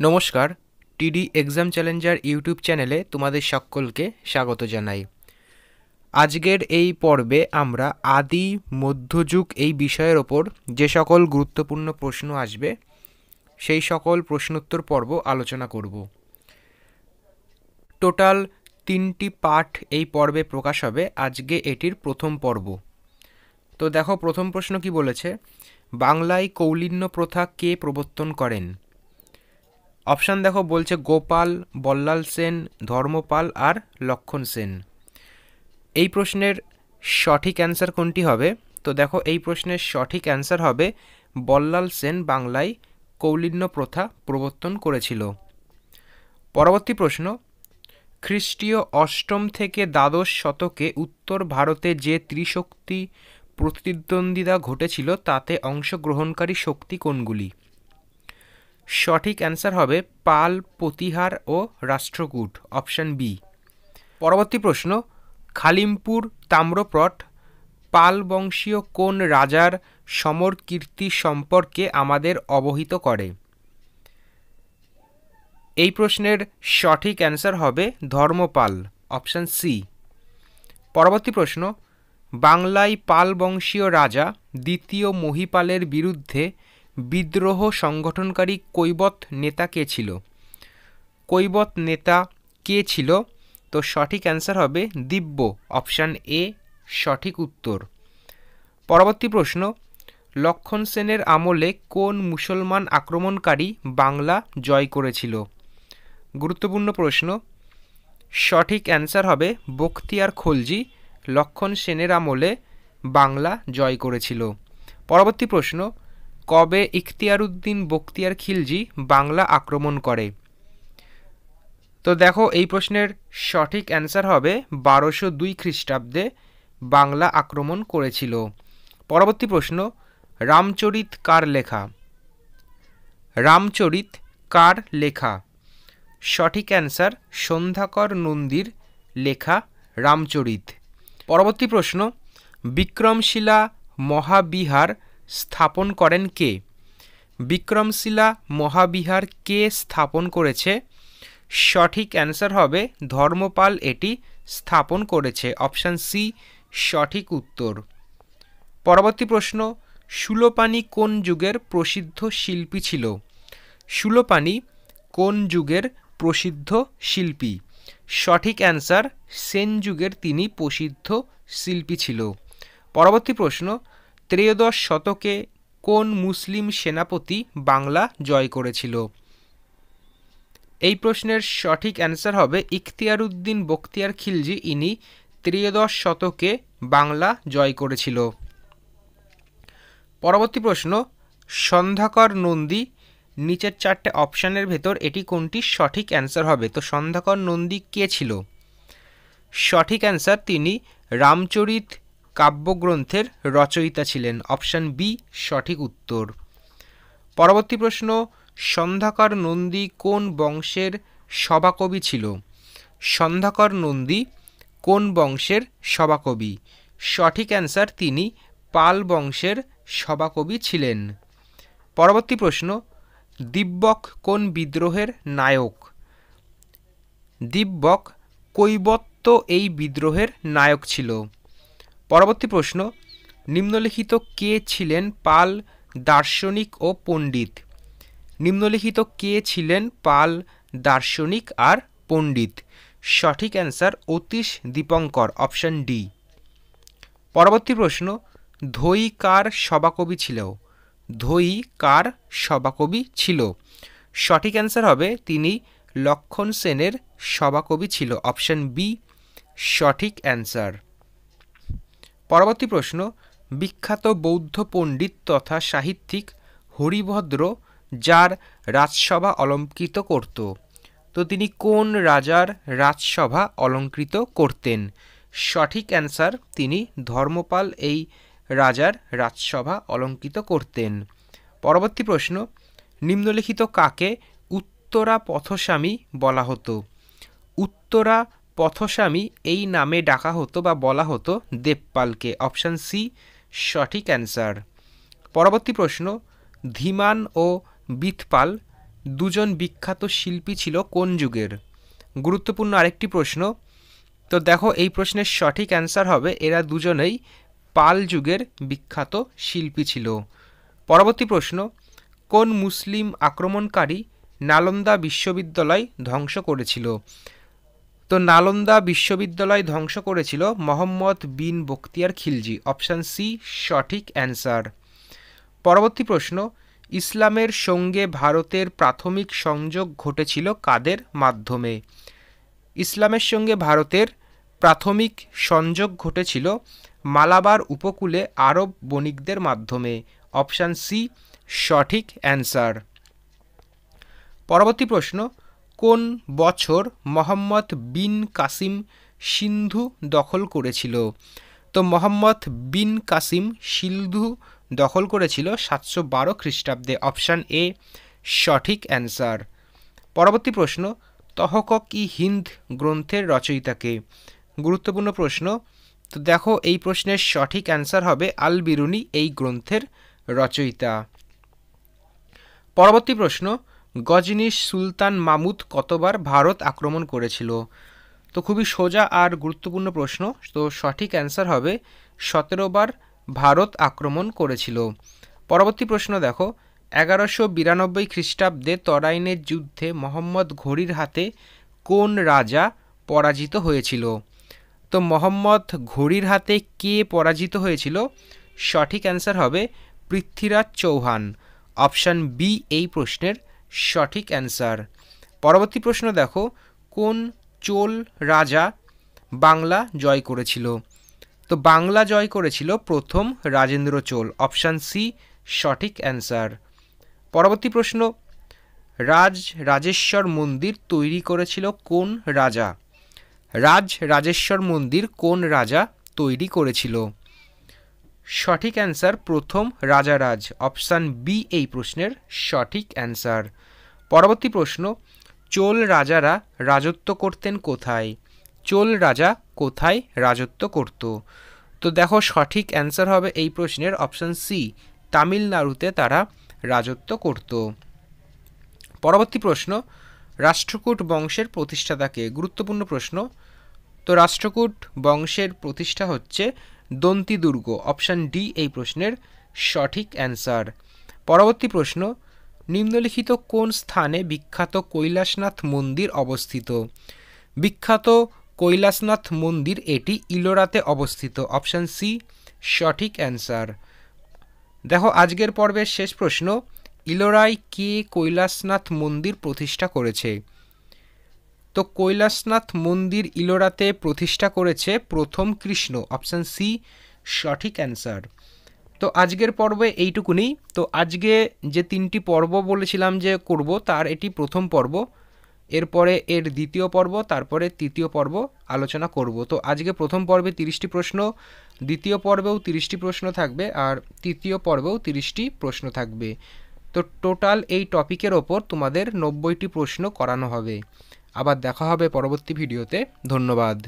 নমস্কার, টিডি exam Challenger YouTube চ্যানেলে তোমাদের সকলকে স্বাগত জানাই। আজকের এই পর্বে আমরা আদি মধ্যযুগ এই বিষয়ের ওপর যে সকল গুরুত্বপূর্ণ প্রশ্ন আসবে সেই সকল প্রশ্নোত্তর পর্ব আলোচনা করব। টোটাল 3টি পার্ট এই পর্বে প্রকাশ হবে, আজকে এটির প্রথম পর্ব। তো দেখো, প্রথম প্রশ্ন কি বলেছে, বাংলায় কৌলিন্য প্রথা কে প্রবর্তন করেন? অপশান দেখো, বলছে গোপাল, বল্লাল সেন, ধর্মপাল আর লক্ষণ সেন। এই প্রশ্নের সঠিক অ্যান্সার কোনটি হবে? তো দেখো, এই প্রশ্নের সঠিক অ্যান্সার হবে বল্লাল সেন বাংলায় কৌলিন্য প্রথা প্রবর্তন করেছিল। পরবর্তী প্রশ্ন, খ্রিস্টীয় অষ্টম থেকে দ্বাদশ শতকে উত্তর ভারতে যে ত্রিশক্তি প্রতিদ্বন্দ্বিতা ঘটেছিল তাতে অংশগ্রহণকারী শক্তি কোনগুলি? সঠিক অ্যান্সার হবে পাল, প্রতিহার ও রাষ্ট্রকূট, অপশান বি। পরবর্তী প্রশ্ন, খালিমপুর তাম্রপট পাল বংশীয় কোন রাজার সমর কীর্তি সম্পর্কে আমাদের অবহিত করে? এই প্রশ্নের সঠিক অ্যান্সার হবে ধর্মপাল, অপশান সি। পরবর্তী প্রশ্ন, বাংলায় পাল বংশীয় রাজা দ্বিতীয় মহীপালের বিরুদ্ধে বিদ্রোহ সংগঠনকারী কৈবত নেতা কে ছিল? কৈবত নেতা কে ছিল? তো সঠিক অ্যান্সার হবে দিব্য, অপশান এ সঠিক উত্তর। পরবর্তী প্রশ্ন, লক্ষণ সেনের আমলে কোন মুসলমান আক্রমণকারী বাংলা জয় করেছিল? গুরুত্বপূর্ণ প্রশ্ন, সঠিক অ্যান্সার হবে বখতিয়ার খলজি লক্ষণ সেনের আমলে বাংলা জয় করেছিল। পরবর্তী প্রশ্ন, কবে ইখতিয়ারউদ্দিন বখতিয়ার খিলজি বাংলা আক্রমণ করে? তো দেখো, এই প্রশ্নের সঠিক অ্যান্সার হবে 1202 খ্রিস্টাব্দে বাংলা আক্রমণ করেছিল। পরবর্তী প্রশ্ন, রামচরিত কার লেখা? রামচরিত কার লেখা? সঠিক অ্যান্সার সন্ধ্যাকর নন্দীর লেখা রামচরিত। পরবর্তী প্রশ্ন, বিক্রমশিলা মহাবিহার স্থাপন করেন কে? বিক্রমশিলা মহাবিহার কে স্থাপন করেছে? সঠিক অ্যান্সার হবে ধর্মপাল এটি স্থাপন করেছে, অপশান সি সঠিক উত্তর। পরবর্তী প্রশ্ন, শূলপাণি কোন যুগের প্রসিদ্ধ শিল্পী ছিল? শূলপাণি কোন যুগের প্রসিদ্ধ শিল্পী? সঠিক অ্যান্সার সেন যুগের তিনি প্রসিদ্ধ শিল্পী ছিল। পরবর্তী প্রশ্ন, ত্রয়োদশ শতকে কোন মুসলিম সেনাপতি বাংলা জয় করেছিল? এই প্রশ্নের সঠিক অ্যান্সার হবে ইখতিয়ারউদ্দিন বখতিয়ার খিলজি, ইনি ত্রয়োদশ শতকে বাংলা জয় করেছিল। পরবর্তী প্রশ্ন, সন্ধ্যাকর নন্দী নিচের চারটে অপশানের ভেতর এটি কোনটি সঠিক অ্যান্সার হবে? তো সন্ধ্যাকর নন্দী কে ছিল? সঠিক অ্যান্সার তিনি রামচরিত কাব্যগ্রন্থের রচয়িতা ছিলেন, অপশান বি সঠিক উত্তর। পরবর্তী প্রশ্ন, সন্ধ্যাকর নন্দী কোন বংশের সভাকবি ছিল? সন্ধ্যাকর নন্দী কোন বংশের সভাকবি? সঠিক অ্যান্সার তিনি পাল বংশের সভাকবি ছিলেন। পরবর্তী প্রশ্ন, দিব্যক কোন বিদ্রোহের নায়ক? দিব্যক কৈবত্য এই বিদ্রোহের নায়ক ছিল। পরবর্তী প্রশ্ন, নিম্নলিখিত কে ছিলেন পাল দার্শনিক ও পণ্ডিত? নিম্নলিখিত কে ছিলেন পাল দার্শনিক আর পণ্ডিত? সঠিক answer Atish Dipankar, option D. পরবর্তী প্রশ্ন, ধৈ কার সভাকবি ছিল? ধৈ কার সভাকবি ছিল? সঠিক অ্যান্সার হবে তিনি লক্ষণ সেনের সভাকবি ছিল, অপশান বি সঠিক অ্যান্সার। পরবর্তী প্রশ্ন, বিখ্যাত বৌদ্ধ পণ্ডিত তথা সাহিত্যিক হরিভদ্র যার রাজসভা অলঙ্কৃত করত? তো তিনি কোন রাজার রাজসভা অলঙ্কৃত করতেন? সঠিক অ্যান্সার তিনি ধর্মপাল এই রাজার রাজসভা অলঙ্কৃত করতেন। পরবর্তী প্রশ্ন, নিম্নলিখিত কাকে উত্তরা পথস্বামী বলা হতো? উত্তরা পথস্বামী এই নামে ডাকা হতো বা বলা হতো দেবপালকে, অপশান সি সঠিক অ্যান্সার। পরবর্তী প্রশ্ন, ধীমান ও বিথপাল দুজন বিখ্যাত শিল্পী ছিল কোন যুগের? গুরুত্বপূর্ণ আরেকটি প্রশ্ন। তো দেখো এই প্রশ্নের সঠিক অ্যান্সার হবে এরা দুজনেই পাল যুগের বিখ্যাত শিল্পী ছিল। পরবর্তী প্রশ্ন, কোন মুসলিম আক্রমণকারী নালন্দা বিশ্ববিদ্যালয় ধ্বংস করেছিল? তো নালন্দা বিশ্ববিদ্যালয় ধ্বংস করেছিল মোহাম্মদ বিন বখতিয়ার খিলজি। অপশান সি সঠিক অ্যান্সার। পরবর্তী প্রশ্ন, ইসলামের সঙ্গে ভারতের প্রাথমিক সংযোগ ঘটেছিল কাদের মাধ্যমে? ইসলামের সঙ্গে ভারতের প্রাথমিক সংযোগ ঘটেছিল মালাবার উপকূলে আরব বণিকদের মাধ্যমে। অপশান সি সঠিক অ্যান্সার। পরবর্তী প্রশ্ন, কোন বছর মোহাম্মদ বিন কাসিম সিন্ধু দখল করেছিল? তো মোহাম্মদ বিন কাসিম সিন্ধু দখল করেছিল 712 খ্রিস্টাব্দে। অপশান এ সঠিক অ্যান্সার। পরবর্তী প্রশ্ন, তহকক-ই-হিন্দ গ্রন্থের রচয়িতাকে? গুরুত্বপূর্ণ প্রশ্ন। তো দেখো এই প্রশ্নের সঠিক অ্যান্সার হবে আল বিরুনি এই গ্রন্থের রচয়িতা। পরবর্তী প্রশ্ন, গজনির সুলতান মাহমুদ কতবার ভারত আক্রমণ করেছিল? তো খুবই সোজা আর গুরুত্বপূর্ণ প্রশ্ন। তো সঠিক অ্যান্সার হবে 17 বার ভারত আক্রমণ করেছিল। পরবর্তী প্রশ্ন দেখো, 1192 খ্রিস্টাব্দে তরাইনের যুদ্ধে মোহাম্মদ ঘোরির হাতে কোন রাজা পরাজিত হয়েছিল? তো মোহাম্মদ ঘোরির হাতে কে পরাজিত হয়েছিল? সঠিক অ্যান্সার হবে পৃথ্বীরাজ চৌহান। অপশান বি এই প্রশ্নের সঠিক অ্যান্সার। পরবর্তী প্রশ্ন দেখো, কোন চোল রাজা বাংলা জয় করেছিল? তো বাংলা জয় করেছিল প্রথম রাজেন্দ্র চোল। অপশান সি সঠিক অ্যান্সার। পরবর্তী প্রশ্ন, রাজরাজেশ্বর মন্দির তৈরি করেছিল কোন রাজা? রাজরাজেশ্বর মন্দির কোন রাজা তৈরি করেছিল? সঠিক অ্যান্সার প্রথম রাজারাজ। অপশান বি এই প্রশ্নের সঠিক অ্যান্সার। পরবর্তী প্রশ্ন, চোল রাজারা রাজত্ব করতেন কোথায়? চোল রাজা কোথায় রাজত্ব করত? তো দেখো সঠিক অ্যান্সার হবে এই প্রশ্নের অপশান সি তামিলনাড়ুতে তারা রাজত্ব করত। পরবর্তী প্রশ্ন, রাষ্ট্রকূট বংশের প্রতিষ্ঠাতাকে? গুরুত্বপূর্ণ প্রশ্ন। তো রাষ্ট্রকূট বংশের প্রতিষ্ঠা হচ্ছে দন্তি দুর্গ। অপশান ডি এই প্রশ্নের সঠিক অ্যান্সার। পরবর্তী প্রশ্ন, নিম্নলিখিত কোন স্থানে বিখ্যাত কৈলাসনাথ মন্দির অবস্থিত? বিখ্যাত কৈলাসনাথ মন্দির এটি ইলোরাতে অবস্থিত। অপশান সি সঠিক অ্যান্সার। দেখো আজকের পর্বের শেষ প্রশ্ন, ইলোরায় কে কৈলাসনাথ মন্দির প্রতিষ্ঠা করেছে? তো কৈলাসনাথ মন্দির ইলোরাতে প্রতিষ্ঠা করেছে প্রথম কৃষ্ণ। অপশান সি সঠিক অ্যান্সার। তো আজকের পর্বে এইটুকুনি। তো আজকে যে 3টি পর্ব বলেছিলাম যে করব তার এটি প্রথম পর্ব, এরপরে এর দ্বিতীয় পর্ব, তারপরে তৃতীয় পর্ব আলোচনা করব। তো আজকে প্রথম পর্বে 30টি প্রশ্ন, দ্বিতীয় পর্বেও 30টি প্রশ্ন থাকবে, আর তৃতীয় পর্বেও 30টি প্রশ্ন থাকবে। তো টোটাল এই টপিকের ওপর তোমাদের 90টি প্রশ্ন করানো হবে। আবার দেখা হবে পরবর্তী ভিডিওতে। ধন্যবাদ।